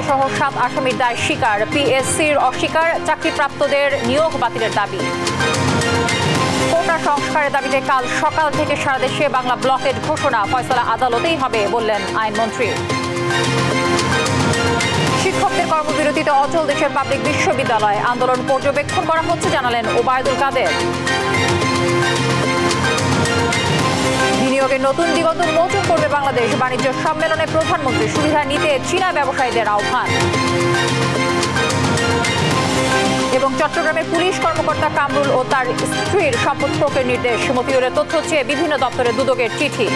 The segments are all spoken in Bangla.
সহ 7 আসামির দায় স্বীকার, পিএসসির অস্বীকার, চাকরিপ্রাপ্তদের নিয়োগ বাতিলের দাবি। কোটা সংস্কারের দাবিতে কাল সকাল থেকে সারা দেশে বাংলা ব্লকেট ঘোষণা, ফয়সালা আদালতেই হবে বললেন আইনমন্ত্রী। শিক্ষকদের কর্মবিরতিতে অচল দেশের পাবলিক বিশ্ববিদ্যালয়, আন্দোলন পর্যবেক্ষণ করা হচ্ছে জানালেন ওবায়দুল কাদের। বিনিয়োগের নতুন দিগন্ত উন্মোচন করবে বাংলাদেশ, বাণিজ্য সম্মেলনে প্রধানমন্ত্রী, সুবিধা নিতে চীনা ব্যবসায়ীদের আহ্বান। এবং চট্টগ্রামের পুলিশ কর্মকর্তা কামরুল ও তার স্ত্রীর সম্পদ ক্রয়ের নির্দেশ, মতিউরের তথ্য চেয়ে বিভিন্ন দপ্তরে দুদকের চিঠি।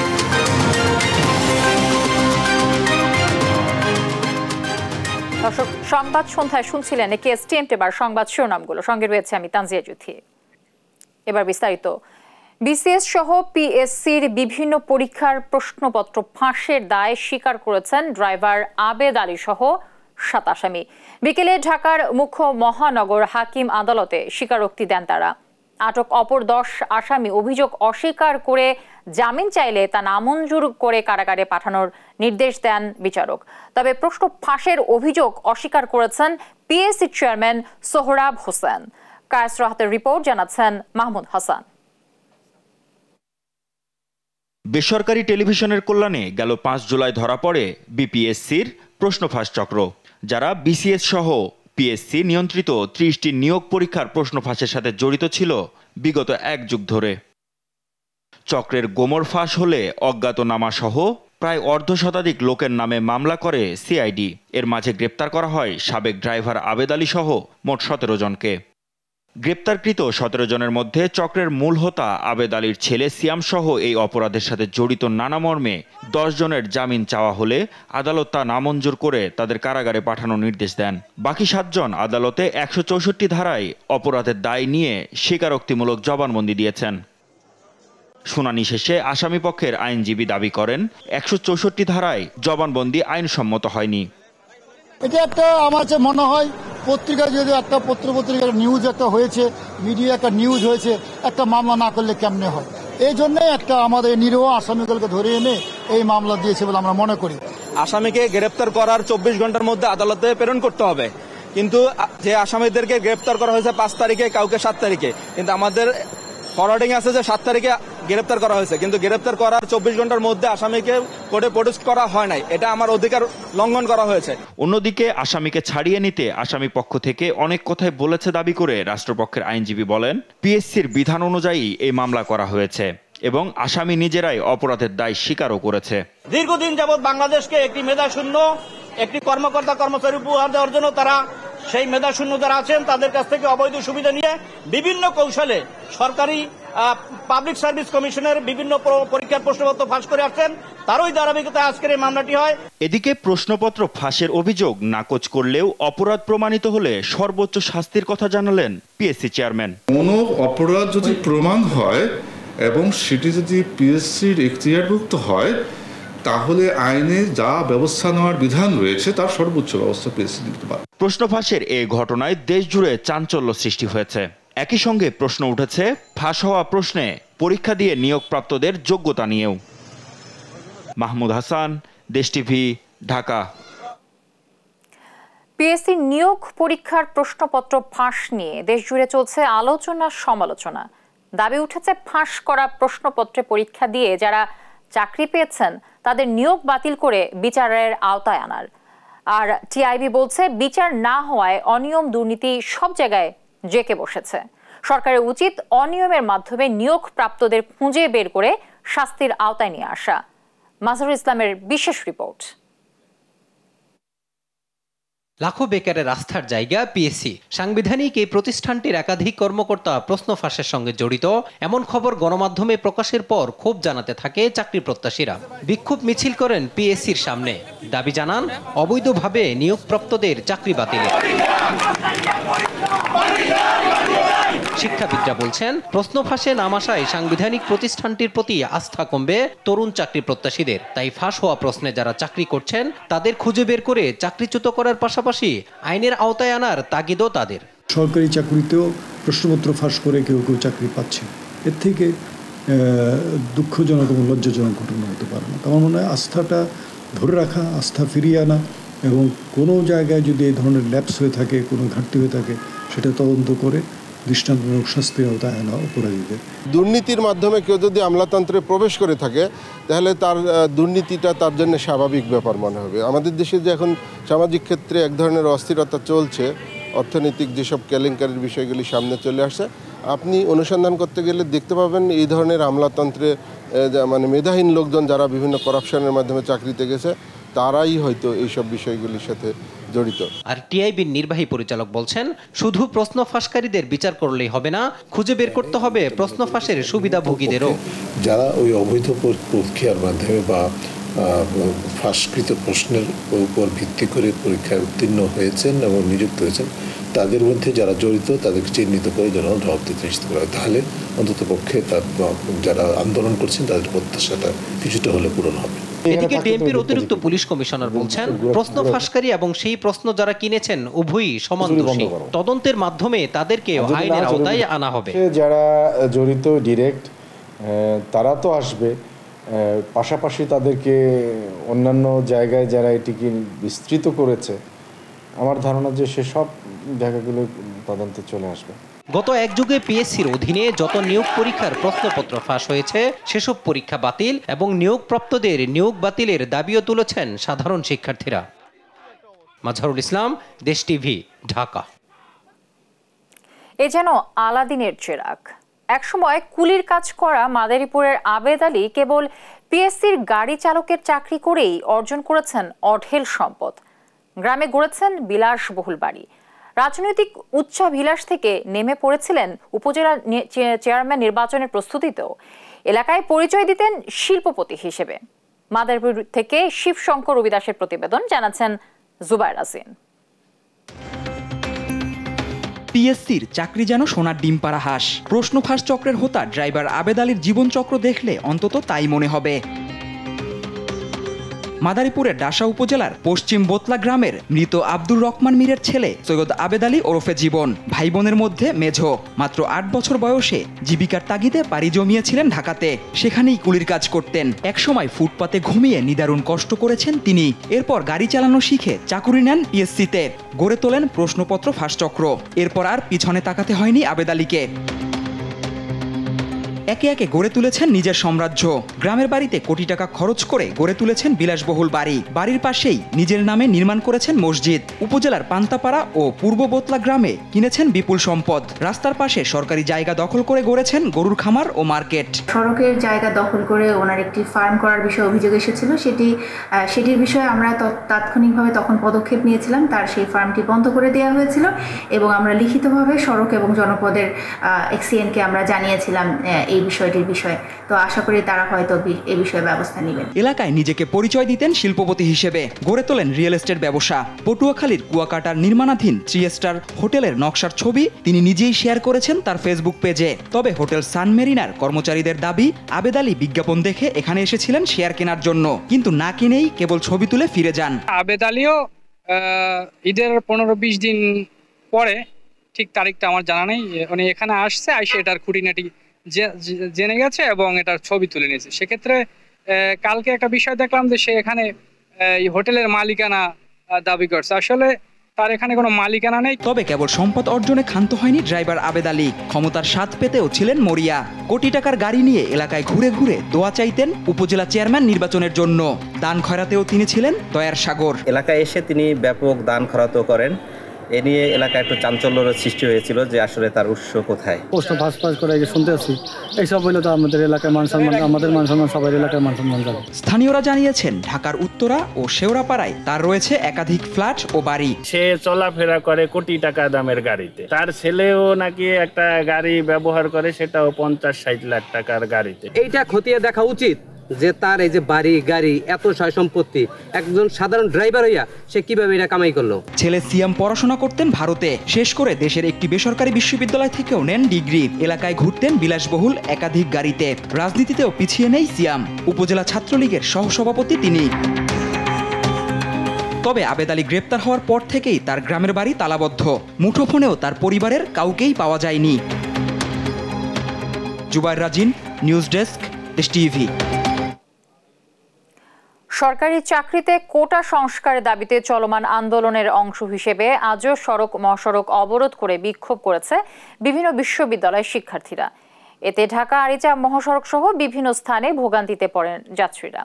দর্শক, সংবাদ সন্ধ্যায় শুনছিলেন একেএসটিএম এবার সংবাদ শিরোনামগুলো, সঙ্গে রয়েছে আমি তানজিয়া জুথি। এবার বিস্তারিত। বিসিএস সহ পিএসসির বিভিন্ন পরীক্ষার প্রশ্নপত্র ফাঁসের দায় স্বীকার করেছেন ড্রাইভার আবেদ আলী সহ 7 আসামি। বিকেলে ঢাকার মুখ্য মহানগর হাকিম আদালতে স্বীকারোক্তি দেন তারা। আটক অপর 10 আসামি অভিযোগ অস্বীকার করে জামিন চাইলে তা নামঞ্জুর করে কারাগারে পাঠানোর নির্দেশ দেন বিচারক। তবে প্রশ্ন ফাঁসের অভিযোগ অস্বীকার করেছেন পিএসসি চেয়ারম্যান সোহরাব হোসেন। কায়েস রাহাতের রিপোর্ট, জানাচ্ছেন মাহমুদ হাসান। বেসরকারি টেলিভিশনের কল্যাণে গেল 5 জুলাই ধরা পড়ে বিপিএসসির প্রশ্ন ফাঁস চক্র, যারা বিসিএস সহ পিএসসি নিয়ন্ত্রিত 30টি নিয়োগ পরীক্ষার প্রশ্ন ফাঁসের সাথে জড়িত ছিল বিগত 1 যুগ ধরে। চক্রের গোমর ফাঁস হলে অজ্ঞাতনামা সহ প্রায় অর্ধশতাধিক লোকের নামে মামলা করে সিআইডি। এর মাঝে গ্রেপ্তার করা হয় সাবেক ড্রাইভার আবেদ আলী সহ মোট 17 জনকে। গ্রেপ্তারকৃত 17 জনের মধ্যে চক্রের মূল হোতা আবেদ আলীর ছেলে সিয়াম সহ এই অপরাধের সাথে জড়িত নানা মর্মে 10 জনের জামিন চাওয়া হলে আদালত তা নামঞ্জুর করে তাদের কারাগারে পাঠানোর নির্দেশ দেন। বাকি 7 জন আদালতে 164 ধারায় অপরাধের দায় নিয়ে স্বীকারোক্তিমূলক জবানবন্দি দিয়েছেন। শুনানি শেষে আসামিপক্ষের আইনজীবী দাবি করেন 164 ধারায় জবানবন্দি আইনসম্মত হয়নি। এটা একটা আমার যে মনে হয় পত্রিকা, যদি একটা পত্রিকার নিউজ একটা হয়েছে, মিডিয়া একটা নিউজ হয়েছে, একটা মামলা না করলে কেমনে হয়। এই জন্যই একটা আমাদের নিরীহ আসামিগুলোকে ধরে এনে এই মামলা দিয়েছে বলে আমরা মনে করি। আসামিকে গ্রেপ্তার করার 24 ঘন্টার মধ্যে আদালতে প্রেরণ করতে হবে, কিন্তু যে আসামিদেরকে গ্রেপ্তার করা হয়েছে 5 তারিখে, কাউকে 7 তারিখে, কিন্তু আমাদের ফরওয়ার্ডিং আছে যে 7 তারিখে গ্রেপ্তার করা হয়েছে, কিন্তু গ্রেপ্তার করার 24 ঘন্টার মধ্যে আসামিকে কোর্টে প্রডিউস করা হয় নাই। এটা আমার অধিকার লঙ্ঘন করা হয়েছে। অন্যদিকে আসামিকে ছাড়িয়ে নিতে আসামি পক্ষ থেকে অনেক কথাই বলেছে দাবি করে রাষ্ট্রপক্ষের আইনজীবী বলেন, পিএসসির বিধান অনুযায়ী এই মামলা করা হয়েছে এবং আসামি নিজেরাই অপরাধের দায় স্বীকারও করেছে। দীর্ঘদিন যাবৎ বাংলাদেশকে একটি মেধাশূন্য একটি কর্মকর্তা কর্মচারী উপহার দেওয়ার জন্য তারা সেই মেধাশূন্য যারা আছেন তাদের কাছ থেকে অবৈধ সুবিধা নিয়ে বিভিন্ন কৌশলে সরকারি পাবলিক সার্ভিস কমিশনের বিভিন্ন পরীক্ষার প্রশ্নপত্র ফাঁস করে আসছেন। তারই ধারাবাহিকতায় আজকের এই মামলাটি হয়। এদিকে প্রশ্নপত্র ফাঁসের অভিযোগ নাকচ করলেও অপরাধ প্রমাণিত হলে সর্বোচ্চ শাস্তির কথা জানালেন পিএসসি চেয়ারম্যান। কোনো অপরাধ যদি প্রমাণ হয় এবং সেটি যদি পিএসসির এখতিয়ারভুক্ত হয়, তাহলে আইনে যা ব্যবস্থা নেওয়ার বিধান রয়েছে তার সর্বোচ্চ ব্যবস্থা পিএসসি নিতে পারে। প্রশ্ন ফাঁসের এই ঘটনায় দেশ জুড়ে চাঞ্চল্য সৃষ্টি হয়েছে। একই সঙ্গে প্রশ্ন উঠেছে ফাঁস হওয়া প্রশ্নে পরীক্ষা দিয়ে নিয়োগপ্রাপ্তদের যোগ্যতা নিয়েও। মাহমুদ হাসান, দেশ টিভি, ঢাকা। পিএসসি নিয়োগ পরীক্ষার প্রশ্নপত্র ফাঁস নিয়ে দেশ জুড়ে চলছে আলোচনা সমালোচনা। দাবি উঠেছে ফাঁস করা প্রশ্নপত্রে পরীক্ষা দিয়ে যারা চাকরি পেয়েছেন তাদের নিয়োগ বাতিল করে বিচারের আওতায় আনার। আর টিআইবি বলছে বিচার না হওয়ায় অনিয়ম দুর্নীতি সব জায়গায় জেঁকে বসেছে। সরকারের উচিত অনিয়মের মাধ্যমে নিয়োগ প্রাপ্তদের খুঁজে বের করে শাস্তির আওতায় নিয়ে আসা। মাজহারুল ইসলামের বিশেষ রিপোর্ট। লাখো বেকারের আস্থার জায়গা পিএসসি। সাংবিধানিক এই প্রতিষ্ঠানটির একাধিক কর্মকর্তা প্রশ্ন ফাঁসের সঙ্গে জড়িত এমন খবর গণমাধ্যমে প্রকাশের পর ক্ষোভ জানাতে থাকে চাকরি প্রত্যাশীরা। বিক্ষোভ মিছিল করেন পিএসসির সামনে, দাবি জানান অবৈধভাবে নিয়োগপ্রাপ্তদের চাকরি বাতিল। শিক্ষাবিদরা বলছেন প্রশ্ন ফাঁসে নাম আসায় সাংবিধানিক প্রতিষ্ঠানটির প্রতি আস্থা কমবে তরুণ চাকরি প্রত্যাশীদের। তাই ফাঁস হওয়া প্রশ্নে যারা চাকরি করছেন তাদের খুঁজে বের করে চাকরিচ্যুত করার পাশাপাশি আইনের আওতায় আনার তাগিদও তাদের। সরকারি চাকরিতেও প্রশ্নপত্র ফাঁস করে কেউ কেউ চাকরি পাচ্ছে, এর থেকে দুঃখজনক এবং লজ্জাজনক ঘটনা হতে পারে না। আমার মনে হয় আস্থাটা ধরে রাখা, আস্থা ফিরিয়ে আনা এবং কোনো জায়গায় যদি এই ধরনের ল্যাপস হয়ে থাকে, কোনো ঘাটতি হয়ে থাকে, সেটা তদন্ত করে দৃষ্টান্তমূলক শাস্তির আওতায় আনা অপরাধীদের। দুর্নীতির মাধ্যমে কেউ যদি আমলাতন্ত্রে প্রবেশ করে থাকে তাহলে তার দুর্নীতিটা তার জন্য স্বাভাবিক ব্যাপার মনে হবে। আমাদের দেশে যে এখন সামাজিক ক্ষেত্রে এক ধরনের অস্থিরতা চলছে, অর্থনৈতিক যেসব কেলেঙ্কারির বিষয়গুলি সামনে চলে আসছে, আপনি অনুসন্ধান করতে গেলে দেখতে পাবেন এই ধরনের আমলাতন্ত্রে মানে মেধাহীন লোকজন যারা বিভিন্ন করাপশনের মাধ্যমে চাকরিতে গেছে তারাই হয়তো এইসব বিষয়গুলির সাথে জড়িত। আর টিআইবির নির্বাহী পরিচালক বলছেন, শুধু প্রশ্ন ফাঁসকারীদের বিচার করলেই হবে না, খুঁজে বের করতে হবে প্রশ্ন ফাঁসের সুবিধাভোগীদেরও। যারা ওই অবৈধ প্রক্রিয়ার মাধ্যমে বা ফাঁসকৃত প্রশ্নের উপর ভিত্তি করে পরীক্ষায় উত্তীর্ণ হয়েছেন এবং নিযুক্ত হয়েছেন, তাদের মধ্যে যারা জড়িত তাদেরকে চিহ্নিত করে যেন জবাব দিতে নিশ্চিত করা হয়। তাহলে অন্তত পক্ষে যারা আন্দোলন করছেন তাদের প্রত্যাশাটা কিছুটা হলে পূরণ হবে। এদিকে ডিএমপির অতিরিক্ত পুলিশ কমিশনার বলছেন, প্রশ্ন ফাঁসকারী এবং সেই প্রশ্ন যারা কিনেছেন উভয়ই সমান দোষী। তদন্তের মাধ্যমে তাদেরকে আইনের আওতায় আনা হবে। যারা জড়িত ডিরেক্ট তারা তো আসবে, পাশাপাশি তাদেরকে অন্যান্য জায়গায় যারা এটিকে বিস্তৃত করেছে, আমার ধারণা যে সেসব জায়গাগুলো তদন্তে চলে আসবে। গত এক যুগে পিএসসির অধীনে যত নিয়োগ পরীক্ষার প্রশ্নপত্র ফাঁস হয়েছে সেসব পরীক্ষা বাতিল এবং নিয়োগপ্রাপ্তদের নিয়োগ বাতিলের দাবিও তুলেছেন সাধারণ শিক্ষার্থীরা। মাজহারুল ইসলাম, দেশ টিভি, ঢাকা। এ যেন আলাদিনের চেরাগ। একসময় কুলির কাজ করা মাদারীপুরের আবেদ আলী কেবল পিএসসির গাড়ি চালকের চাকরি করেই অর্জন করেছেন অঢেল সম্পদ। গ্রামে গড়েছেন বিলাসবহুল বাড়ি। রাজনৈতিক উচ্চাভিলাষ থেকে নেমে পড়েছিলেন উপজেলা চেয়ারম্যান নির্বাচনের প্রস্তুতিতেও। এলাকায় পরিচয় দিতেন শিল্পপতি হিসেবে। মাদারীপুর থেকে শিবশঙ্কর রবিদাসের প্রতিবেদন, জানাচ্ছেন জুবায়ের আসিন। পিএসসির চাকরি যেন সোনার ডিম পাড়া হাঁস। প্রশ্ন ফাঁস চক্রের হোতা ড্রাইভার আবেদ আলীর জীবনচক্র দেখলে অন্তত তাই মনে হবে। মাদারীপুরের ডাসা উপজেলার পশ্চিম বোতলা গ্রামের মৃত আব্দুর রহমান মীরের ছেলে সৈয়দ আবেদ আলী ওরফে জীবন, ভাই বোনের মধ্যে মেঝো। মাত্র 8 বছর বয়সে জীবিকার তাগিদে পাড়ি জমিয়েছিলেন ঢাকাতে। সেখানেই কুলির কাজ করতেন। একসময় ফুটপাতে ঘুমিয়ে নিদারুণ কষ্ট করেছেন তিনি। এরপর গাড়ি চালানো শিখে চাকুরি নেন পিএসসিতে। গড়ে তোলেন প্রশ্নপত্র ফাঁস চক্র। এরপর আর পিছনে তাকাতে হয়নি আবেদ আলীকে। একে একে গড়ে তুলেছেন নিজের সাম্রাজ্য। গ্রামের বাড়িতে কোটি টাকা খরচ করে গড়ে তুলেছেন বিলাসবহুল বাড়ি। বাড়ির পাশেই নিজের নামে নির্মাণ করেছেন মসজিদ। উপজেলার পান্তাপাড়া ও পূর্ব বোতলা গ্রামে কিনেছেন বিপুল সম্পদ। রাস্তার পাশে সরকারি জায়গা দখল করে গড়েছেন গরুর খামার ও মার্কেট। সড়কের জায়গা দখল করে ওনার একটি ফার্ম করার বিষয়ে অভিযোগ এসেছিল। সেটির বিষয়ে আমরা তাৎক্ষণিকভাবে তখন পদক্ষেপ নিয়েছিলাম। তার সেই ফার্মটি বন্ধ করে দেওয়া হয়েছিল এবং আমরা লিখিতভাবে সড়ক এবং জনপদের এক্সিএনকে আমরা জানিয়েছিলাম এই বিষয়টির বিষয়ে। তো আশা করি তারা হয়তো এই বিষয়ে ব্যবস্থা নেবেন। এলাকায় নিজেকে পরিচয় দিতেন শিল্পপতি হিসেবে। গড়ে তোলেন রিয়েল এস্টেট ব্যবসা। পটুয়াখালীর কুয়াকাটার নির্মাণাধীন 3 স্টার হোটেলের নকশার ছবি তিনি নিজেই শেয়ার করেছেন তার ফেসবুক পেজে। তবে হোটেল সান মেরিনার কর্মচারীদের দাবি, আবেদ আলী বিজ্ঞাপন দেখে এখানে এসেছিলেন শেয়ার কেনার জন্য, কিন্তু না কিনেই কেবল ছবি তুলে ফিরে যান। আবেদ আলীও ঈদের 15-20 দিন পরে, ঠিক তারিখটা আমার জানা নেই, উনি এখানে আসছে, আইসে এটার খুঁটিনাটি জেনে গেছে এবং এটার ছবি তুলে নিয়েছে। সেক্ষেত্রে কালকে একটা বিষয় দেখলাম যে সে এখানে এই হোটেলের মালিকানা দাবি করছে। আসলে তার এখানে কোনো মালিকানা নেই। তবে কেবল সম্পদ অর্জনে ক্ষান্ত হয়নি ড্রাইভার আবেদ আলী। ক্ষমতার স্বাদ পেতেও ছিলেন মরিয়া। কোটি টাকার গাড়ি নিয়ে এলাকায় ঘুরে ঘুরে দোয়া চাইতেন উপজেলা চেয়ারম্যান নির্বাচনের জন্য। দান খয়রাতেও তিনি ছিলেন দয়ার সাগর। এলাকায় এসে তিনি ব্যাপক দান খয়রাতও করেন। এ নিয়ে এলাকায় একটু চাঞ্চল্যের সৃষ্টি হয়েছিল যে আসলে তার উৎস কোথায়। প্রশ্ন ফাঁস করে শুনতে আসছি, এইসব হইলে তো আমাদের এলাকায় মান সম্মান, আমাদের মান সম্মান, সবাই এলাকায় মান সম্মান যাবে। স্থানীয়রা জানিয়েছেন ঢাকার উত্তরা ও শেওড়াপাড়ায় তার রয়েছে একাধিক ফ্ল্যাট ও বাড়ি। সে চলাফেরা করে কোটি টাকা দামের গাড়িতে। তার ছেলেও নাকি একটা গাড়ি ব্যবহার করে, সেটাও 50-60 লাখ টাকার গাড়িতে। এইটা খতিয়ে দেখা উচিত যে তার এই যে বাড়ি গাড়ি এত সয় সম্পত্তি, একজন সাধারণ ড্রাইভার হইয়া সে কিভাবে এটা কামাই করলো। ছেলে সিয়াম পড়াশোনা করতেন ভারতে। শেষ করে দেশের একটি বেসরকারি বিশ্ববিদ্যালয় থেকেও নেন ডিগ্রি। এলাকায় ঘুরতেন বিলাসবহুল একাধিক গাড়িতে। রাজনীতিতেও পিছিয়ে নেই সিয়াম। উপজেলা ছাত্রলীগের সহসভাপতি তিনি। তবে আবেদ আলী গ্রেপ্তার হওয়ার পর থেকেই তার গ্রামের বাড়ি তালাবদ্ধ। মুঠোফোনেও তার পরিবারের কাউকেই পাওয়া যায়নি। জুবায়ের রাজিন, নিউজ ডেস্ক, দেশ টিভি। সরকারি চাকরিতে কোটা সংস্কারের দাবিতে চলমান আন্দোলনের অংশ হিসেবে আজও সড়ক মহাসড়ক অবরোধ করে বিক্ষোভ করেছে বিভিন্ন বিশ্ববিদ্যালয়ের শিক্ষার্থীরা। এতে ঢাকা আরিচা মহাসড়ক সহ বিভিন্ন স্থানে ভোগান্তিতে পড়েন যাত্রীরা।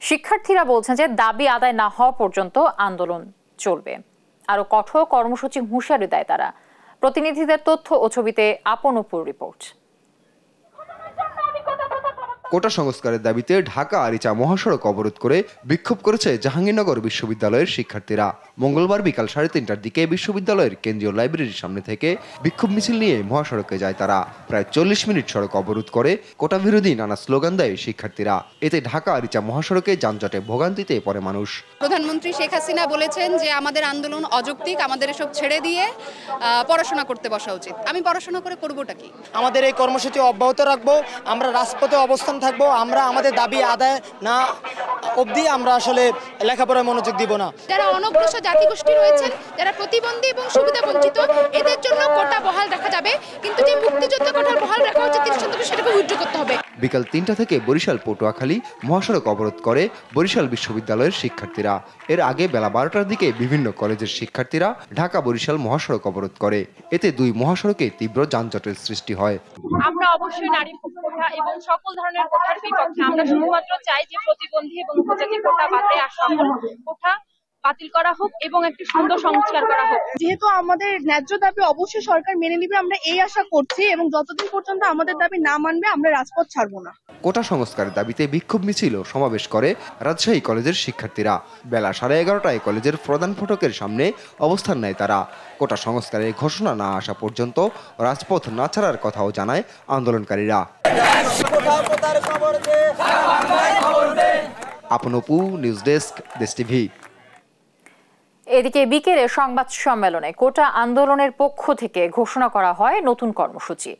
শিক্ষার্থীরা বলছেন যে দাবি আদায় না হওয়া পর্যন্ত আন্দোলন চলবে। আরো কঠোর কর্মসূচি হুঁশিয়ারি দেয় তারা। প্রতিনিধিদের তথ্য ও ছবিতে আপন অপুর রিপোর্ট। কোটা সংস্কারের দাবিতে ঢাকা আরিচা মহাসড়ক অবরোধ করে বিক্ষোভ করেছে জাহাঙ্গীরনগর বিশ্ববিদ্যালয়ের শিক্ষার্থীরা। মঙ্গলবার বিকাল 3:30টার দিকে বিশ্ববিদ্যালয়ের কেন্দ্রীয় লাইব্রেরির সামনে থেকে বিক্ষোভ মিছিল নিয়ে মহাসড়কে যায় তারা। প্রায় 40 মিনিট সড়ক অবরোধ করে কোটা বিরোধী নানা স্লোগান দেয় শিক্ষার্থীরা। এতে ঢাকা আরিচা মহাসড়কে যানজটে ভোগান্তিতে পড়ে মানুষ। প্রধানমন্ত্রী শেখ হাসিনা বলেছেন যে আমাদের আন্দোলন অযৌক্তিক, আমাদের এসব ছেড়ে দিয়ে পড়াশোনা করতে বসা উচিত। আমি পড়াশোনা করে করবোটা কি? আমাদের এই কর্মসূচি অব্যাহত রাখবো, আমরা রাজপথে অবস্থান থাকবো, আমরা আমাদের দাবি আদায় না অবধি আমরা আসলে লেখাপড়ায় মনোযোগ দিব না। যারা অনগ্রসর জাতিগোষ্ঠী রয়েছেন, যারা প্রতিবন্ধী এবং সুবিধা বঞ্চিত, এদের জন্য কোটা বহাল রাখা যাবে, কিন্তু যে মুক্তিযুদ্ধ কোটা বহাল রাখা হচ্ছে 30 শতাংশ, সেটাকে উইথড্র করতে হবে। বিকাল 3টা থেকে বরিশাল পটুয়াখালী মহাসড়ক অবরোধ করে বরিশাল বিশ্ববিদ্যালয়ের শিক্ষার্থীরা। এর আগে বেলা 12টার দিকে বিভিন্ন কলেজের শিক্ষার্থীরা ঢাকা বরিশাল মহাসড়ক অবরোধ করে। এতে দুই মহাসড়কে তীব্র যানজটের সৃষ্টি হয়। আমরা অবশ্যই নারী কোটা এবং সকল ধরনের কোটার বিপক্ষে। আমরা শুধুমাত্র চাই যে প্রতিবন্ধী এবং উপজাতি কোটা বাদে আর সকল কোটা বাতিল করা হোক এবং একটি সুন্দর সংস্কার করা হোক। যেহেতু আমাদের ন্যায্য দাবি অবশ্যই সরকার মেনে নেবে, আমরা এই আশা করছি, এবং যতদিন পর্যন্ত আমাদের দাবি না মানবে আমরা রাজপথ ছাড়বো না। কোটা সংস্কারের দাবিতে বিক্ষোভ মিছিল ও সমাবেশ করে রাজশাহী কলেজের শিক্ষার্থীরা। বেলা 11:30টায় কলেজের প্রধান ফটকের সামনে অবস্থান নেয় তারা। কোটা সংস্কারের ঘোষণা না আসা পর্যন্ত রাজপথ না ছাড়ার কথাও জানায় আন্দোলনকারীরা। আপন অপু, নিউজ ডেস্ক, দেশ টিভি। এদিকে বিকেলে সংবাদ সম্মেলনে কোটা আন্দোলনের পক্ষ থেকে ঘোষণা করা হয় নতুন কর্মসূচি।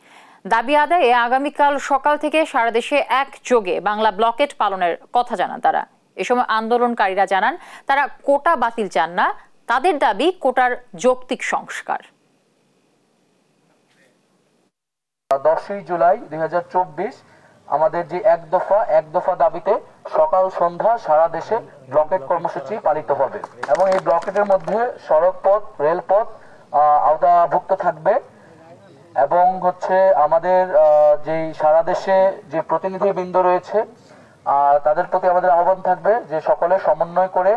দাবি আদায়ে আগামীকাল সকাল থেকে সারা দেশে একযোগে বাংলা ব্লকেট পালনের কথা জানান তারা। এ সময় আন্দোলনকারীরা জানান তারা কোটা বাতিল চান না, তাদের দাবি কোটার যৌক্তিক সংস্কার। 10 জুলাই 2024 আমাদের যে এক দফা দাবিতে সকাল সন্ধ্যা সারা দেশে ব্লকেট কর্মসূচি পালিত হবে এবং এই ব্লকেটের মধ্যে সড়ক পথ, রেলপথ আওতাভুক্ত থাকবে এবং আমাদের যে সারা দেশে যে প্রতিনিধিবৃন্দ রয়েছে তাদের প্রতি আমাদের আহ্বান থাকবে যে সকলে সমন্বয় করে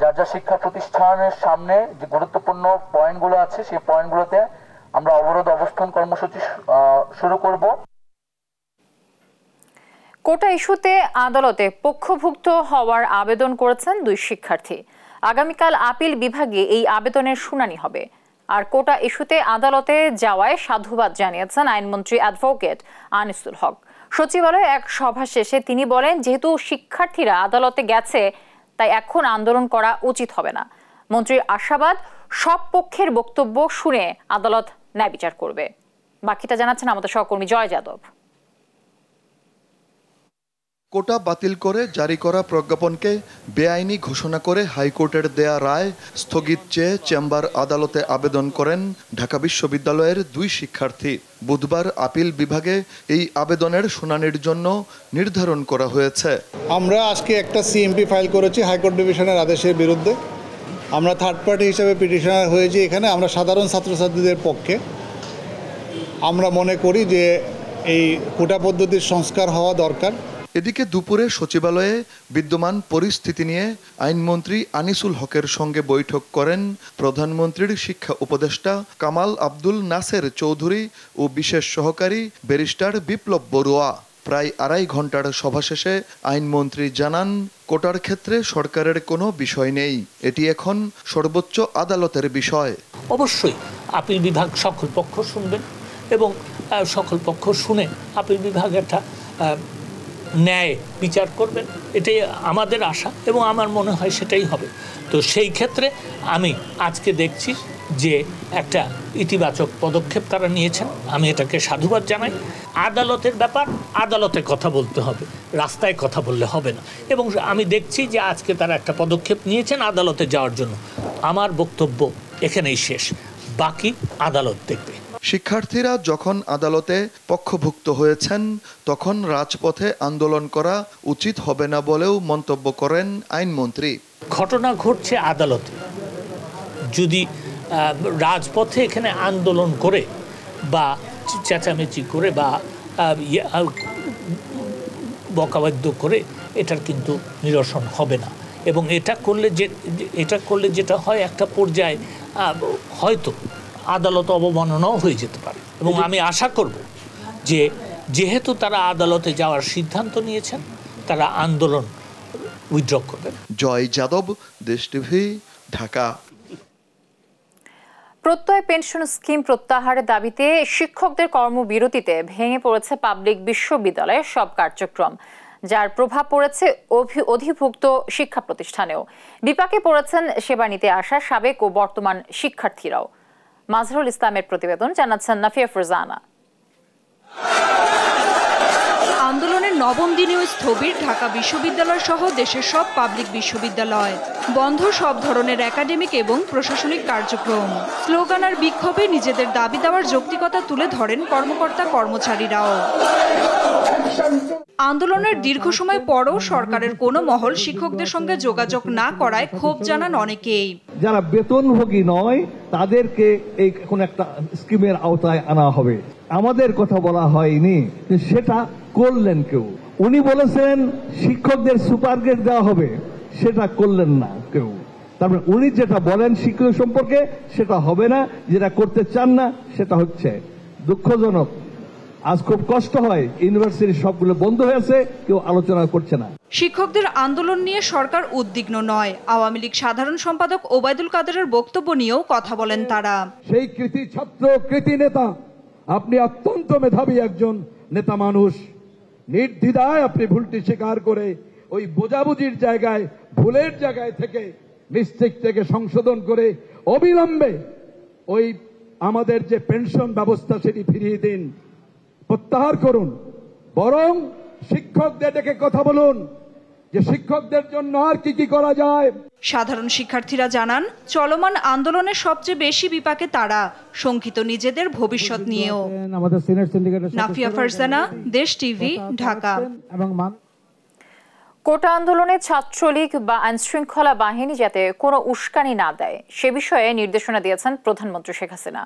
যার যা শিক্ষা প্রতিষ্ঠানের সামনে যে গুরুত্বপূর্ণ পয়েন্টগুলো আছে সেই পয়েন্টগুলোতে আমরা অবরোধ অবস্থান কর্মসূচি শুরু করব। কোটা ইস্যুতে আদালতে পক্ষভুক্ত হওয়ার আবেদন করেছেন দুই শিক্ষার্থী। আগামীকাল আপিল বিভাগে এই আবেদনের শুনানি হবে। আর কোটা ইস্যুতে আদালতে যাওয়ায় সাধুবাদ জানিয়েছেন আইনমন্ত্রী অ্যাডভোকেট আনিসুল হক। সচিবালয়ে এক সভা শেষে তিনি বলেন, যেহেতু শিক্ষার্থীরা আদালতে গেছে তাই এখন আন্দোলন করা উচিত হবে না। মন্ত্রীর আশাবাদ, সব পক্ষের বক্তব্য শুনে আদালত ন্যায় বিচার করবে। বাকিটা জানাচ্ছেন আমাদের সহকর্মী জয় যাদব। কোটা বাতিল করে জারি করা প্রজ্ঞাপনকে বেআইনি ঘোষণা করে হাইকোর্টের দেয়া রায় স্থগিত চেয়ে চেম্বার আদালতে আবেদন করেন ঢাকা বিশ্ববিদ্যালয়ের দুই শিক্ষার্থী। বুধবার আপিল বিভাগে এই আবেদনের শুনানির জন্য নির্ধারণ করা হয়েছে। আমরা আজকে একটা সিএমপি ফাইল করেছি হাইকোর্ট ডিভিশনের আদেশের বিরুদ্ধে। আমরা থার্ড পার্টি হিসেবে পিটিশনার হয়েছি। এখানে আমরা সাধারণ ছাত্রছাত্রীদের পক্ষে আমরা মনে করি যে এই কোটা পদ্ধতির সংস্কার হওয়া দরকার। এদিকে দুপুরে সচিবালয়ে বিদ্যমান পরিস্থিতি নিয়ে আইনমন্ত্রী আনিসুল হকের সঙ্গে বৈঠক করেন প্রধানমন্ত্রীর শিক্ষা উপদেষ্টা কামাল আব্দুল নাসের চৌধুরী ও বিশেষ সহকারী ব্যারিস্টার বিপ্লব বড়ুয়া। প্রায় 2.5 ঘন্টার সভা শেষে আইনমন্ত্রী জানান, কোটার ক্ষেত্রে সরকারের কোনো বিষয় নেই, এটি এখন সর্বোচ্চ আদালতের বিষয়। অবশ্যই আপিল বিভাগ সকল পক্ষ শুনবেন এবং সকল পক্ষ শুনে আপিল বিভাগ একটা ন্যায় বিচার করবেন, এটাই আমাদের আশা এবং আমার মনে হয় সেটাই হবে। তো সেই ক্ষেত্রে আমি আজকে দেখছি যে একটা ইতিবাচক পদক্ষেপ তারা নিয়েছেন, আমি এটাকে সাধুবাদ জানাই। আদালতের ব্যাপার আদালতে কথা বলতে হবে, রাস্তায় কথা বললে হবে না। এবং আমি দেখছি যে আজকে তারা একটা পদক্ষেপ নিয়েছেন আদালতে যাওয়ার জন্য। আমার বক্তব্য এখানেই শেষ, বাকি আদালত দেখবে। শিক্ষার্থীরা যখন আদালতে পক্ষভুক্ত হয়েছেন তখন রাজপথে আন্দোলন করা উচিত হবে না বলেও মন্তব্য করেন আইনমন্ত্রী। ঘটনা ঘটছে আদালতে, যদি রাজপথে এখানে আন্দোলন করে বা চেঁচামেচি করে বা বকাবাদ্য করে এটার কিন্তু নিরসন হবে না। এবং এটা করলে যেটা হয়, একটা পর্যায়ে হয়তো আদালত অবমাননাও হয়ে যেতে পারে। এবং আমি আশা করব যে যেহেতু তারা আদালতে যাওয়ার সিদ্ধান্ত নিয়েছেন, তারা আন্দোলন উইথড্র করবেন। জয় যাদব, দেশ টিভি, ঢাকা। প্রত্যয় পেনশন স্কিম প্রত্যাহারের দাবিতে শিক্ষকদের কর্মবিরতিতে ভেঙে পড়েছে পাবলিক বিশ্ববিদ্যালয়ের সব কার্যক্রম, যার প্রভাব পড়েছে অধিভুক্ত শিক্ষা প্রতিষ্ঠানেও। বিপাকে পড়েছেন সেবা নিতে আসা সাবেক ও বর্তমান শিক্ষার্থীরাও। মাজহারুল ইসলামের প্রতিবেদন, জানাচ্ছেন নাফিয়া ফরজানা। আন্দোলনের নবম দিনেও স্থবির ঢাকা বিশ্ববিদ্যালয় সহ দেশের সব পাবলিক বিশ্ববিদ্যালয়। বন্ধ সব ধরনের একাডেমিক এবং প্রশাসনিক কার্যক্রম। স্লোগান আর বিক্ষোভে নিজেদের দাবি দেওয়ার যৌক্তিকতা তুলে ধরেন কর্মকর্তা কর্মচারীরাও। আন্দোলনের দীর্ঘ সময় পরও সরকারের কোনো মহল শিক্ষকদের সঙ্গে যোগাযোগ না করায় ক্ষোভ জানান অনেকেই। যারা বেতনভোগী নয় তাদেরকে এই কোন একটা স্কিমের আওতায় আনা হবে, আমাদের কথা বলা হয়নি, সেটা করলেন কেউ। উনি বলেছেন শিক্ষকদের সুপার গ্রেড দেওয়া হবে, সেটা করলেন না কেউ। তারপরে উনি যেটা বলেন শিক্ষক সম্পর্কে সেটা হবে না, যেটা করতে চান না সেটা হচ্ছে। দুঃখজনক, আজ খুব কষ্ট হয়, ইউনিভার্সিটি সবগুলো বন্ধ হয়েছে, কেউ আলোচনা করছে না। শিক্ষকদের আন্দোলন নিয়ে সরকার উদ্বিগ্ন নয়। আওয়ামী লীগ সাধারণ সম্পাদক ওবায়দুল কাদেরের বক্তব্য নিয়েও কথা বলেন তারা। সেই কৃতি ছাত্র, কৃতি নেতা, আপনি অত্যন্ত মেধাবী একজন নেতা মানুষ, নির্দ্বিধায় আপনি ভুলটি স্বীকার করে ওই বোঝাবুঝির জায়গায়, ভুলের জায়গায় থেকে, মিস্টেক থেকে সংশোধন করে অবিলম্বে ওই আমাদের যে পেনশন ব্যবস্থা সেটি ফিরিয়ে দিন, প্রত্যাহার করুন। বরং শিক্ষকদের ডেকে কথা বলুন যে শিক্ষকদের জন্য আর কি করা যায়। সাধারণ শিক্ষার্থীরা জানান, চলমান আন্দোলনের সবচেয়ে বেশি বিপাকে তারা, শঙ্কিত নিজেদের ভবিষ্যৎ নিয়েও। নাফিয়া ফারজানা, দেশ টিভি, ঢাকা। কোটা আন্দোলনে ছাত্রলীগ বা আইনশৃঙ্খলা বাহিনী যাতে কোনো উস্কানি না দেয় সে বিষয়ে নির্দেশনা দিয়েছেন প্রধানমন্ত্রী শেখ হাসিনা।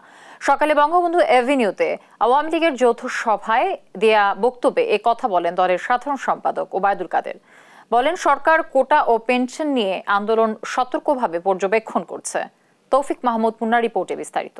সকালে বঙ্গবন্ধু এভিনিউতে আওয়ামী লীগের যৌথ সভায় দেয়া বক্তব্যে এ কথা বলেন দলের সাধারণ সম্পাদক ওবায়দুল কাদের। বলেন, সরকার কোটা ও পেনশন নিয়ে আন্দোলন সতর্কভাবে পর্যবেক্ষণ করছে। তৌফিক মাহমুদ মুন্নার রিপোর্টে বিস্তারিত।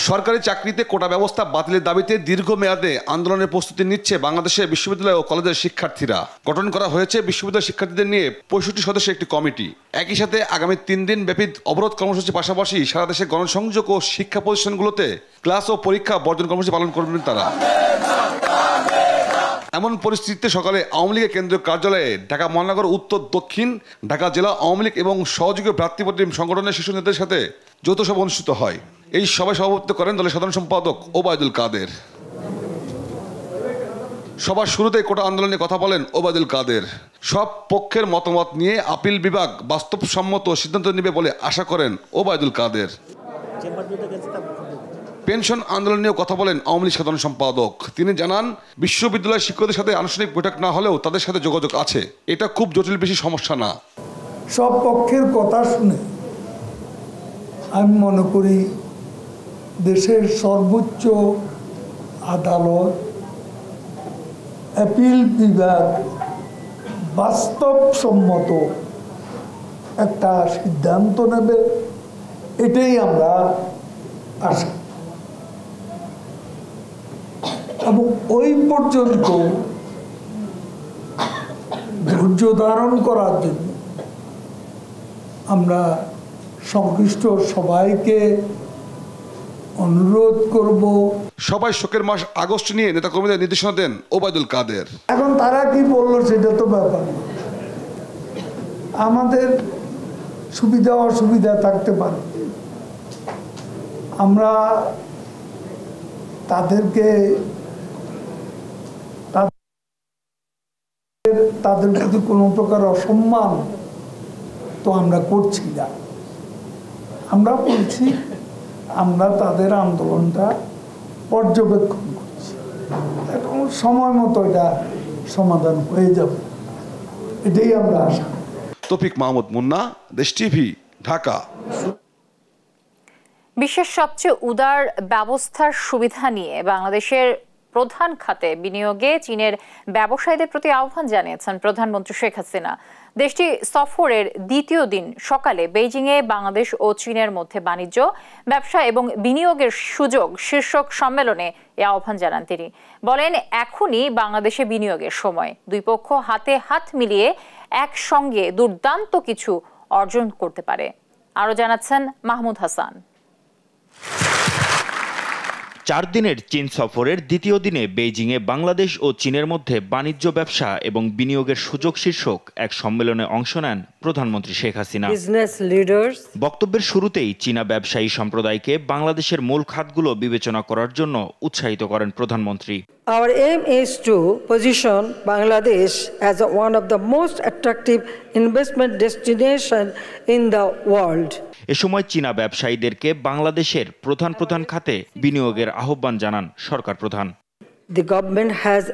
সরকারি চাকরিতে কোটা ব্যবস্থা বাতিলের দাবিতে দীর্ঘমেয়াদে আন্দোলনের প্রস্তুতি নিচ্ছে বাংলাদেশের বিশ্ববিদ্যালয় ও কলেজের শিক্ষার্থীরা। গঠন করা হয়েছে বিশ্ববিদ্যালয় শিক্ষার্থীদের নিয়ে 65 সদস্যের একটি কমিটি। একই সাথে আগামী 3 দিন ব্যাপী অবরোধ কর্মসূচির পাশাপাশি সারা দেশে গণসংযোগ ও শিক্ষা প্রতিষ্ঠানগুলোতে ক্লাস ও পরীক্ষা বর্জন কর্মসূচি পালন করবেন তারা। এমন পরিস্থিতিতে সকালে আওয়ামী লীগের কেন্দ্রীয় কার্যালয়ে ঢাকা মহানগর উত্তর, দক্ষিণ ঢাকা জেলা আওয়ামী লীগ এবং সহযোগী ভ্রাতৃপ্রতিম সংগঠনের শীর্ষ নেতাদের সাথে যৌথ সভা অনুষ্ঠিত হয়। এই সভায় সভাপতিত্ব করেন দলের সাধারণ সম্পাদক ওবায়দুল কাদের। সবার শুরুতেই কোটা আন্দোলনে কথা বলেন ওবায়দুল কাদের। সব পক্ষের মতামত নিয়ে আপিল বিভাগ বাস্তবসম্মত সিদ্ধান্ত নেবে বলে আশা করেন ওবায়দুল কাদের। পেনশন আন্দোলন নিয়েও কথা বলেন আওয়ামী লীগ সাধারণ সম্পাদক। তিনি জানান, বিশ্ববিদ্যালয়ের শিক্ষকদের সাথে আনুষ্ঠানিক বৈঠক না হলেও তাদের সাথে যোগাযোগ আছে, এটা খুব জটিল বেশি সমস্যা না। সব পক্ষের কথা শুনে আমি মনে করি দেশের সর্বোচ্চ আদালত, আপিল বিভাগ বাস্তবসম্মত একটা সিদ্ধান্ত নেবে, এটাই আমরা আশা। এবং ওই পর্যন্ত ধৈর্য ধারণ করার জন্য আমরা সংশ্লিষ্ট সবাইকে অনুরোধ করব। সবাই শোকের মাস আগস্ট নিয়ে নেতাকর্মীদের নির্দেশনা দেন ওবায়দুল কাদের। এখন তারা কি বললো সেটা তো ব্যাপার, আমাদের সুবিধা অসুবিধা থাকতে পারে, আমরা তাদেরকে তাদের প্রতি কোনো প্রকার অসম্মান তো আমরা করছি না। আমরা বলছি আমরা তাদের আন্দোলনটা পর্যবেক্ষণ করছি, এখন সময় মতো এটা সমাধান হয়ে যাবে, এটাই আমরা আশা করি। তৌফিক মাহমুদ মুন্না, দেশ টিভি, ঢাকা। বিশ্বের সবচেয়ে উদার ব্যবস্থার সুবিধা নিয়ে বাংলাদেশের প্রধান খাতে বিনিয়োগে চীনের ব্যবসায়ীদের প্রতি আহ্বান জানিয়েছেন প্রধানমন্ত্রী শেখ হাসিনা। দেশটি সফরের দ্বিতীয় দিন সকালে বেইজিংয়ে বাংলাদেশ ও চীনের মধ্যে বাণিজ্য, ব্যবসা এবং বিনিয়োগের সুযোগ শীর্ষক সম্মেলনে এ আহ্বান জানান তিনি। বলেন, এখনই বাংলাদেশে বিনিয়োগের সময়। দুই পক্ষ হাতে হাত মিলিয়ে একসঙ্গে দুর্দান্ত কিছু অর্জন করতে পারে। আরও জানাচ্ছেন মাহমুদ হাসান। 4 দিনের চীন সফরের দ্বিতীয় দিনে বেইজিংয়ে বাংলাদেশ ও চীনের মধ্যে বাণিজ্য, ব্যবসা এবং বিনিয়োগের সুযোগ শীর্ষক এক সম্মেলনে অংশ নেন প্রধানমন্ত্রী শেখ হাসিনা। বক্তব্যের শুরুতেই চীনা ব্যবসায়ী সম্প্রদায়কে বাংলাদেশের মূল খাতগুলো বিবেচনা করার জন্য উৎসাহিত করেন প্রধানমন্ত্রী। Our aim is to position Bangladesh as one of the most attractive investment destination in the world. এ সময় চীনা ব্যবসায়ীদেরকে বাংলাদেশের প্রধান খাতে বিনিয়োগের আহ্বান জানান সরকার প্রধান। The government has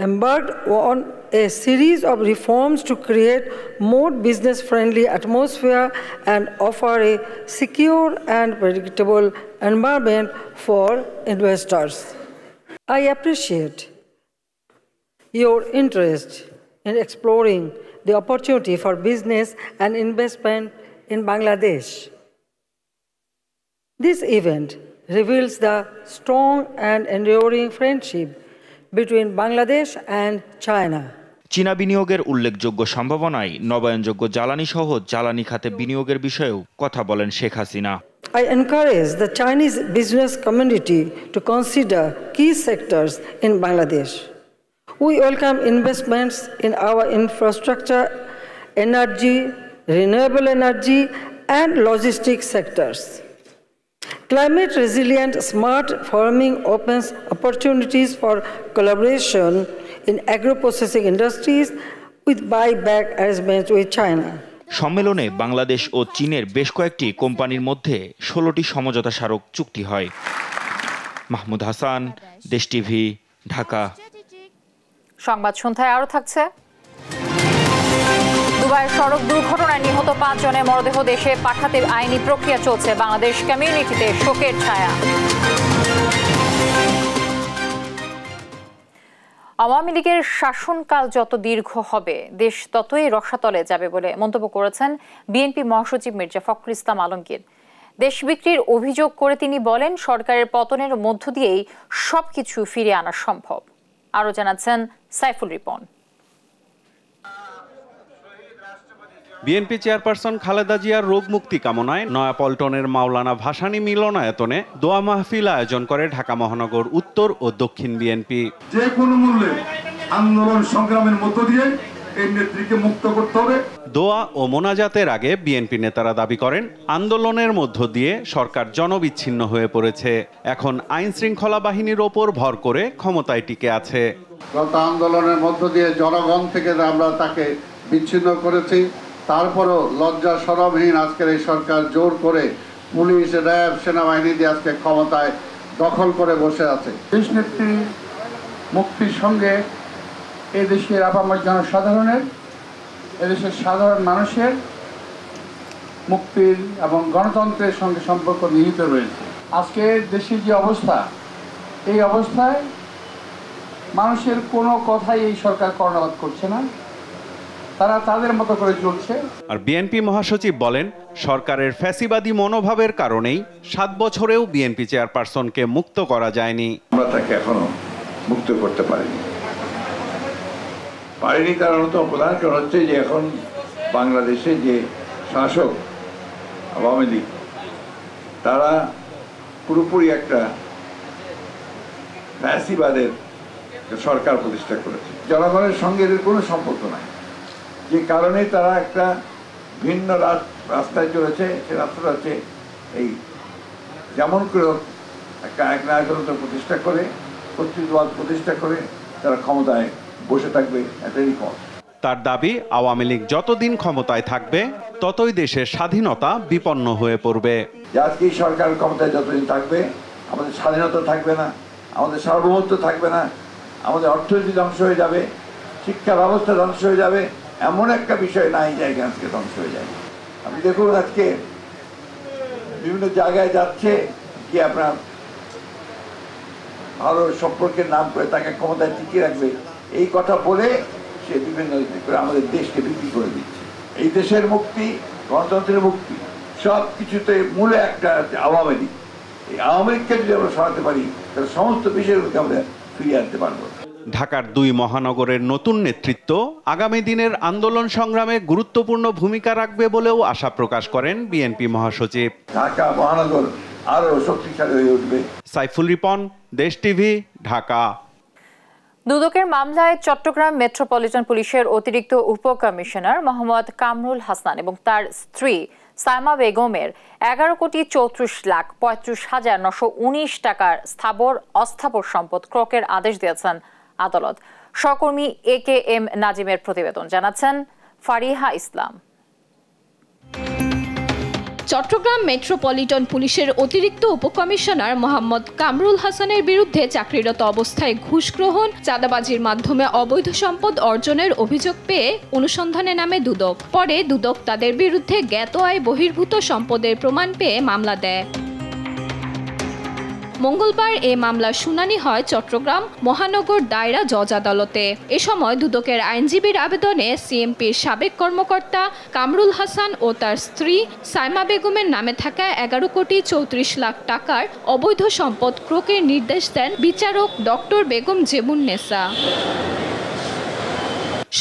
embarked on a series of reforms to create more business-friendly atmosphere and offer a secure and predictable environment for investors. I appreciate your interest in exploring the opportunity for business and investment in Bangladesh. This event reveals the strong and enduring friendship between Bangladesh and China. চীনা বিনিয়োগের উল্লেখযোগ্য সম্ভাবনায় নবায়নযোগ্য জ্বালানি সহ জ্বালানি খাতে বিনিয়োগের বিষয়েও কথা বলেন Sheikh Hasina. I encourage the Chinese business community to consider key sectors in Bangladesh. We welcome investments in our infrastructure, energy, renewable energy, and logistics sectors. Climate resilient smart farming opens opportunities for collaboration in agro-processing industries with buyback arrangements with China. সম্মেলনে বাংলাদেশ ও চীনের বেশ কয়েকটি কোম্পানির মধ্যে 16টি সমঝোতা স্মারক চুক্তি হয়। মাহমুদ হাসান, দেশ টিভি, ঢাকা। সংবাদ সন্ধ্যায় আরও থাকছে। দুবাইয়ের সড়ক দুর্ঘটনায় নিহত 5 জনের মরদেহ দেশে পাঠাতে আইনি প্রক্রিয়া চলছে। বাংলাদেশ কমিউনিটিতে শোকের ছায়া। আওয়ামী লীগের শাসনকাল যত দীর্ঘ হবে দেশ ততই রসাতলে যাবে বলে মন্তব্য করেছেন বিএনপি মহাসচিব মির্জা ফখরুল ইসলাম আলমগীর। দেশ বিক্রির অভিযোগ করে তিনি বলেন, সরকারের পতনের মধ্য দিয়েই সবকিছু ফিরিয়ে আনা সম্ভব। আরও জানাচ্ছেন সাইফুল রিপন। বিএনপি চেয়ারপারসন খালেদা জিয়ার রোগ মুক্তি কামনায় নয়াপল্টনের মাওলানা ভাসানী মিলনায়তনে দোয়া মাহফিল আয়োজন করে ঢাকা মহানগর উত্তর ও দক্ষিণ বিএনপি। যে কোনো মূল্যে আন্দোলন সংগ্রামের মধ্য দিয়ে এই নেত্রীকে মুক্ত করতে হবে। দোয়া ও মোনাজাতের আগে বিএনপি নেতারা দাবি করেন, আন্দোলনের মধ্য দিয়ে সরকার জনবিচ্ছিন্ন হয়ে পড়েছে, এখন আইন শৃঙ্খলা বাহিনীর ওপর ভর করে ক্ষমতায় টিকে আছে। গত আন্দোলনের মধ্য দিয়ে জনগণ থেকে আমরা তাকে বিচ্ছিন্ন করেছি, তারপরও লজ্জা শরমহীন আজকের এই সরকার জোর করে পুলিশ, র্যাব, সেনাবাহিনী দিয়ে আজকে ক্ষমতায় দখল করে বসে আছে। দেশ নেত্রী মুক্তির সঙ্গে এদেশের আপামর জনসাধারণের, এদেশের সাধারণ মানুষের মুক্তির এবং গণতন্ত্রের সঙ্গে সম্পর্ক নিহিত রয়েছে। আজকে দেশের যে অবস্থা, এই অবস্থায় মানুষের কোনো কথাই এই সরকার কর্ণপাত করছে না, তারা তাদের মতো করে চলছে। আর বিএনপি মহাসচিব বলেন, সরকারের ফ্যাসিবাদী মনোভাবের কারণেই 7 বছরেও বিএনপি চেয়ারপারসনকে মুক্ত করা যায়নি। আমরা তাকে এখনো মুক্ত করতে পারিনি। কারণ তো প্রধান কারণ হচ্ছে যে এখন বাংলাদেশে যে শাসক আওয়ামী লীগ, তারা পুরোপুরি একটা ফ্যাসিবাদের সরকার প্রতিষ্ঠা করেছে। জনগণের সঙ্গে এদের কোনো সম্পর্ক নাই, যে কারণে তারা একটা ভিন্ন রাস্তায় চলেছে। সে রাস্তাটা হচ্ছে এই যেমন করে একটা একনায়কত্ব প্রতিষ্ঠা করে, কর্তৃত্ববাদ প্রতিষ্ঠা করে তারা ক্ষমতায় বসে থাকবে, এটাই পথ। তার দাবি, আওয়ামী লীগ যতদিন ক্ষমতায় থাকবে ততই দেশের স্বাধীনতা বিপন্ন হয়ে পড়বে। আজকে সরকার ক্ষমতায় যতদিন থাকবে আমাদের স্বাধীনতা থাকবে না, আমাদের সার্বভৌমত্ব থাকবে না, আমাদের অর্থনীতি ধ্বংস হয়ে যাবে, শিক্ষা ব্যবস্থা ধ্বংস হয়ে যাবে। এমন একটা বিষয় নাই জায়গা আজকে ধ্বংস হয়ে যাবে। আপনি দেখুন আজকে বিভিন্ন জায়গায় যাচ্ছে কি আপনার ভালো সম্পর্কের নাম করে তাকে ক্ষমতায় টিকিয়ে রাখবে, এই কথা বলে সে বিভিন্ন করে আমাদের দেশকে বিক্রি করে দিচ্ছে। এই দেশের মুক্তি, গণতন্ত্রের মুক্তি সব কিছুতে মূলে একটা আওয়ামী লীগ। এই আওয়ামী লীগকে যদি আমরা সরাতে পারি তাহলে সমস্ত বিষয়গুলোকে আমরা ফিরিয়ে আনতে পারবো। ঢাকার 2 মহানগরের নতুন নেতৃত্ব আগামী দিনের আন্দোলন সংগ্রামে গুরুত্বপূর্ণ ভূমিকা রাখবে বলেও আশা প্রকাশ করেন বিএনপি মহাসচিব। ঢাকা মহানগর আরো শক্তিশালী হয়ে উঠবে। সাইফুল রিপন, দেশ টিভি, ঢাকা। দুদকের মামলায় চট্টগ্রাম মেট্রোপলিটন পুলিশের অতিরিক্ত উপকমিশনার মোহাম্মদ কামরুল হাসান এবং তার স্ত্রী সাইমা বেগমের 11,34,35,919 টাকার স্থাবর অস্থাবর সম্পদ ক্রয়ের আদেশ দিয়েছেন আদালত। সহকর্মী AKM নাজিমের প্রতিবেদন, জানাচ্ছেন ফারিহা ইসলাম। চট্টগ্রাম মেট্রোপলিটন পুলিশের অতিরিক্ত উপকমিশনার মোহাম্মদ কামরুল হাসানের বিরুদ্ধে চাকরিরত অবস্থায় ঘুষ গ্রহণ, চাঁদাবাজির মাধ্যমে অবৈধ সম্পদ অর্জনের অভিযোগ পেয়ে অনুসন্ধানে নামে দুদক। পরে দুদক তাদের বিরুদ্ধে জ্ঞাত আয় বহির্ভূত সম্পদের প্রমাণ পেয়ে মামলা দেয়। মঙ্গলবার এ মামলার শুনানি হয় চট্টগ্রাম মহানগর দায়রা জজ আদালতে। এ সময় দুদকের আইনজীবীর আবেদনে সিএমপির সাবেক কর্মকর্তা কামরুল হাসান ও তার স্ত্রী সাইমা বেগমের নামে থাকা 11,34,00,000 টাকার অবৈধ সম্পদ ক্রয়ের নির্দেশ দেন বিচারক ডক্টর বেগম জেমুন্নেসা।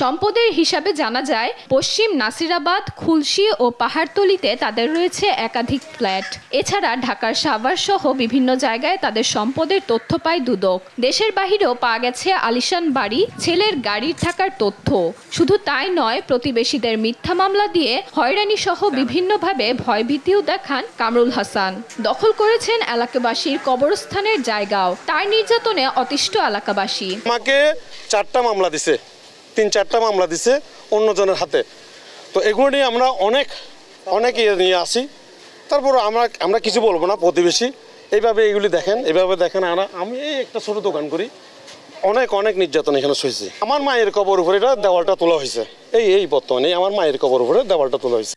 সম্পদের হিসাবে জানা যায়, পশ্চিম নাসিরাবাদ, খুলশী ও পাহাড়তলিতে তাদের রয়েছে একাধিক ফ্ল্যাট। এছাড়া ঢাকার সাভার সহ বিভিন্ন জায়গায় তাদের সম্পদের তথ্য পায় দুদক। দেশের বাহিরেও পাওয়া গেছে আলিশান বাড়ি, ছেলের গাড়ির থাকার তথ্য। শুধু তাই নয়, প্রতিবেশীদের মিথ্যা মামলা দিয়ে হয়রানি সহ বিভিন্নভাবে ভয়ভীতিও দেখান কামরুল হাসান। দখল করেছেন এলাকাবাসীর কবরস্থানের জায়গাও। তার নির্যাতনে অতিষ্ঠ এলাকাবাসী। আমাকে 4টা মামলা দিছে, 3-4টা মামলা দিছে অন্যজনের হাতে। তো এগুলো নিয়ে আমরা অনেক নিয়ে আসি। তারপর আমরা কিছু বলবো না, প্রতিবেশী এইভাবে এগুলি দেখেন, এভাবে দেখেন। আমি এই একটা ছোট দোকান করি, অনেক নির্যাতন এখানে সইছে। আমার মায়ের কবর উপরে এটা দেওয়ালটা তোলা হয়েছে। এই বর্তমানে আমার মায়ের কবর উপরে দেওয়ালটা তোলা হয়েছে।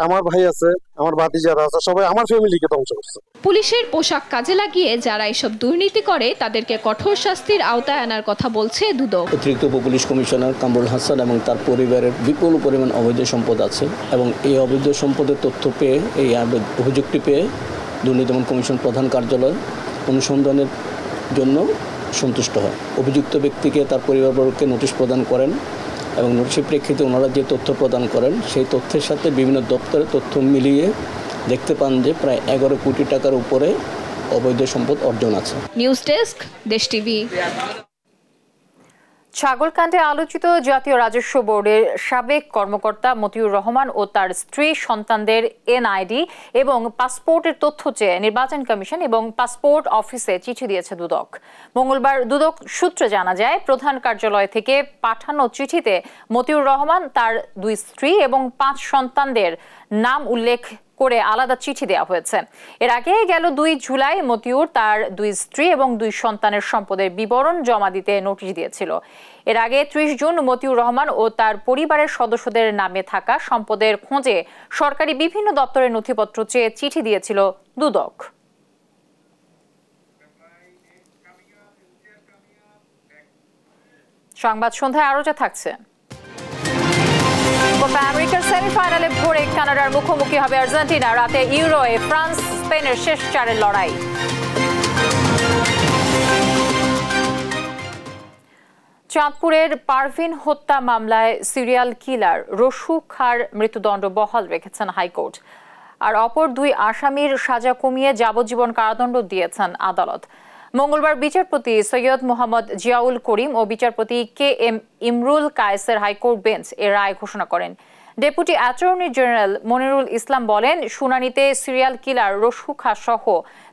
আমার ভাই আছে, আমার ভাতিজারা আছে, সবাই আমার ফ্যামিলিকে ধ্বংস করছে। পুলিশের পোশাক কাজে লাগিয়ে যারা এসব দুর্নীতি করে তাদেরকে কঠোর শাস্তির আওতায় আনার কথা বলছে দুদক। অতিরিক্ত উপপুলিশ কমিশনার কামরুল হাসান এবং তার পরিবারের বিপুল পরিমাণ অবৈধ সম্পদ আছে এবং এই অবৈধ সম্পদের তথ্য পেয়ে, এই অভিযোগটি পেয়ে দুর্নীতি দমন কমিশন প্রধান কার্যালয় অনুসন্ধানের জন্য সন্তুষ্ট হয়। অভিযুক্ত ব্যক্তিকে তার পরিবারবর্গকে নোটিশ প্রদান করেন এবং নোটিশের প্রেক্ষিতে ওনারা যে তথ্য প্রদান করেন সেই তথ্যের সাথে বিভিন্ন দপ্তরের তথ্য মিলিয়ে দেখতে পান যে প্রায় 11 কোটি টাকার উপরে অবৈধ সম্পদ অর্জন আছে। নিউজ ডেস্ক, দেশ টিভি। ছাগলকাণ্ডে আলোচিত জাতীয় রাজস্ব বোর্ডের সাবেক কর্মকর্তা মতিউর রহমান ও তার স্ত্রী সন্তানদের NID এবং পাসপোর্টের তথ্য চেয়ে নির্বাচন কমিশন এবং পাসপোর্ট অফিসে চিঠি দিয়েছে দুদক। মঙ্গলবার দুদক সূত্রে জানা যায়, প্রধান কার্যালয় থেকে পাঠানো চিঠিতে মতিউর রহমান, তার 2 স্ত্রী এবং 5 সন্তানদের নাম উল্লেখ করে আলাদা চিঠি দেওয়া হয়েছে। এর আগে গেল 2 জুলাই মতিউর তার 2 স্ত্রী এবং 2 সন্তানের সম্পদের বিবরণ জমা দিতে নোটিশ দিয়েছিল। এর আগে 30 জুন মতিউর রহমান ও তার পরিবারের সদস্যদের নামে থাকা সম্পদের খোঁজে সরকারি বিভিন্ন দপ্তরের নথিপত্র চেয়ে চিঠি দিয়েছিল দুদক। সংবাদ সন্ধ্যায় আরো যা থাকছে। কোপা আমেরিকার সেমিফাইনালে ভোরে কানাডার মুখোমুখি হবে আর্জেন্টিনা। রাতে ইউরোয়ে ফ্রান্স স্পেনের শেষ 4-এর লড়াই। চাঁদপুরের পারভিন হত্যা মামলায় সিরিয়াল কিলার রসু খাঁর মৃত্যুদণ্ড বহাল রেখেছেন হাইকোর্ট। আর অপর 2 আসামির সাজা কমিয়ে যাবজ্জীবন কারাদণ্ড দিয়েছেন আদালত। মঙ্গলবার বিচারপতি সৈয়দ মোহাম্মদ জিয়াউল করিম ও বিচারপতি KM ইমরুল কায়েসের হাইকোর্ট বেঞ্চ এর রায় ঘোষণা করেন। ডেপুটি অ্যাটর্নি জেনারেল মনিরুল ইসলাম বলেন, শুনানিতে সিরিয়াল কিলার রসু খাঁ সহ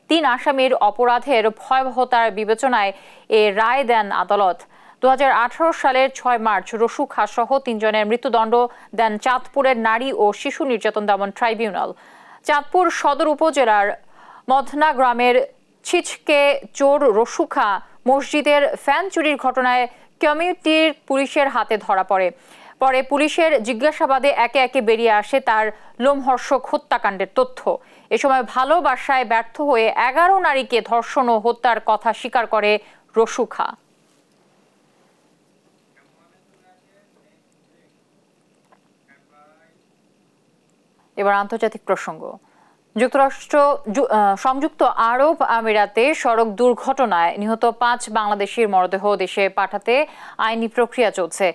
3 আসামির অপরাধের ভয়াবহতার বিবেচনায় এ রায় দেন আদালত। 2018 সালের 6 মার্চ রসু খা সহ 3 জনের মৃত্যুদণ্ড দেন চাঁদপুরের নারী ও শিশু নির্যাতন দমন ট্রাইব্যুনাল। চাঁদপুর সদর উপজেলার মধনা গ্রামের ছিচকে চোর রসু খা মসজিদের ফ্যান চুরির ঘটনায় কমিউনিটির পুলিশের হাতে ধরা পরে পুলিশের জিজ্ঞাসাবাদে একে একে বেরিয়ে আসে তার লোমহর্ষক হত্যাকাণ্ডের তথ্য। এ সময় ভালোবাসায় ব্যর্থ হয়ে 11 নারীকে ধর্ষণ ও হত্যার কথা স্বীকার করে রসু খা। এবার আন্তর্জাতিক প্রসঙ্গ। সংযুক্ত আরব আমিরাতে সড়ক দুর্ঘটনায় নিহত 5 বাংলাদেশির মরদেহ দেশে পাঠাতে আইনি প্রক্রিয়া চলছে।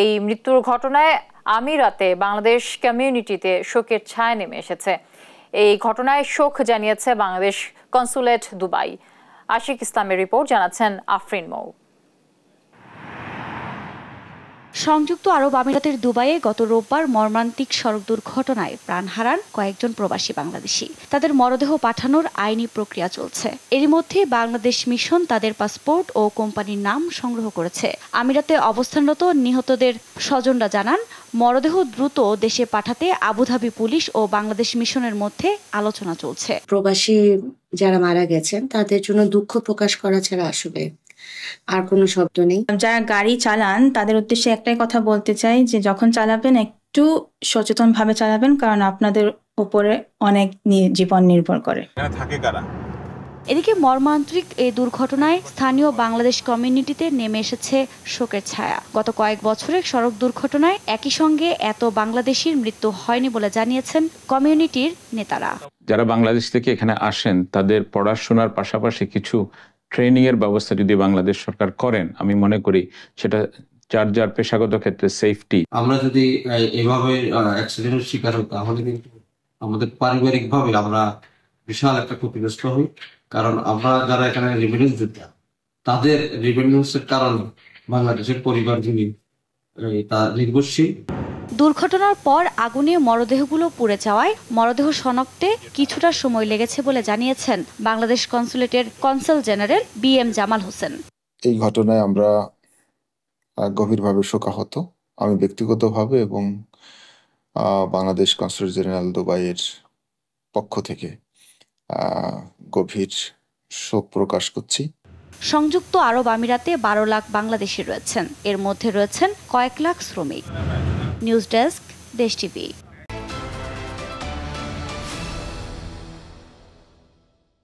এই মৃত্যুর ঘটনায় আমিরাতে বাংলাদেশ কমিউনিটিতে শোকের ছায়া নেমে এসেছে। এই ঘটনায় শোক জানিয়েছে বাংলাদেশ কনসুলেট দুবাই। আশিক ইসলামের রিপোর্ট, জানাচ্ছেন আফরিন মৌ। সংযুক্ত আরব আমিরাতের দুবাইয়ে গত রোববার মর্মান্তিক সড়ক দুর্ঘটনায় প্রাণ হারান কয়েকজন প্রবাসী বাংলাদেশি। তাদের মরদেহ পাঠানোর আইনি প্রক্রিয়া চলছে। এরই মধ্যে বাংলাদেশ মিশন তাদের পাসপোর্ট ও কোম্পানির নাম সংগ্রহ করেছে। আমিরাতে অবস্থানরত নিহতদের স্বজনরা জানান, মরদেহ দ্রুত দেশে পাঠাতে আবুধাবি পুলিশ ও বাংলাদেশ মিশনের মধ্যে আলোচনা চলছে। প্রবাসী যারা মারা গেছেন তাদের জন্য দুঃখ প্রকাশ করা ছাড়া আসলে আর কোনো শব্দ নেই। যারা গাড়ি চালান তাদের উদ্দেশ্যে একটাই কথা বলতে চাই যে যখন চালাবেন একটু সচেতন ভাবে চালাবেন, কারণ আপনাদের উপরে অনেক জীবন নির্ভর করে। এদিকে মর্মান্তিক এই দুর্ঘটনায় স্থানীয় বাংলাদেশ কমিউনিটিতে নেমে এসেছে শোকের ছায়া। গত কয়েক বছরে সড়ক দুর্ঘটনায় একই সঙ্গে এত বাংলাদেশির মৃত্যু হয়নি বলে জানিয়েছেন কমিউনিটির নেতারা। যারা বাংলাদেশ থেকে এখানে আসেন তাদের পড়াশোনার পাশাপাশি কিছু ট্রেনিং এর ব্যবস্থা যদি বাংলাদেশ সরকার করেন, আমি মনে করি সেটা যার যার পেশাগত ক্ষেত্রে সেফটি। আমরা যদি এভাবে অ্যাক্সিডেন্টের শিকার হই তাহলে কিন্তু আমাদের পারিবারিক ভাবে আমরা বিশাল একটা ক্ষতিগ্রস্ত হই, কারণ আমরা যারা এখানে রেভিনিউ যোদ্ধা তাদের রেভিনিউসের কারণে বাংলাদেশের পরিবারগুলি তা নির্ভরশীল। দুর্ঘটনার পর আগুনে মরদেহগুলো পুড়ে যাওয়ায় মরদেহ শনাক্তে কিছুটা সময় লেগেছে বলে জানিয়েছেন বাংলাদেশ কনসুলেটের consul general BM Jamal Hossain. এই ঘটনায় আমরা গভীরভাবে শোকাহত, আমি ব্যক্তিগতভাবে এবং বাংলাদেশ কনসুলেট জেনারেল দুবাইয়ের পক্ষ থেকে গভীর শোক প্রকাশ করছি। সংযুক্ত আরব আমিরাতে 12 লাখ বাংলাদেশি রয়েছেন, এর মধ্যে রয়েছেন কয়েক লাখ শ্রমিক। নিউজ ডেস্ক, দেশ টিভি।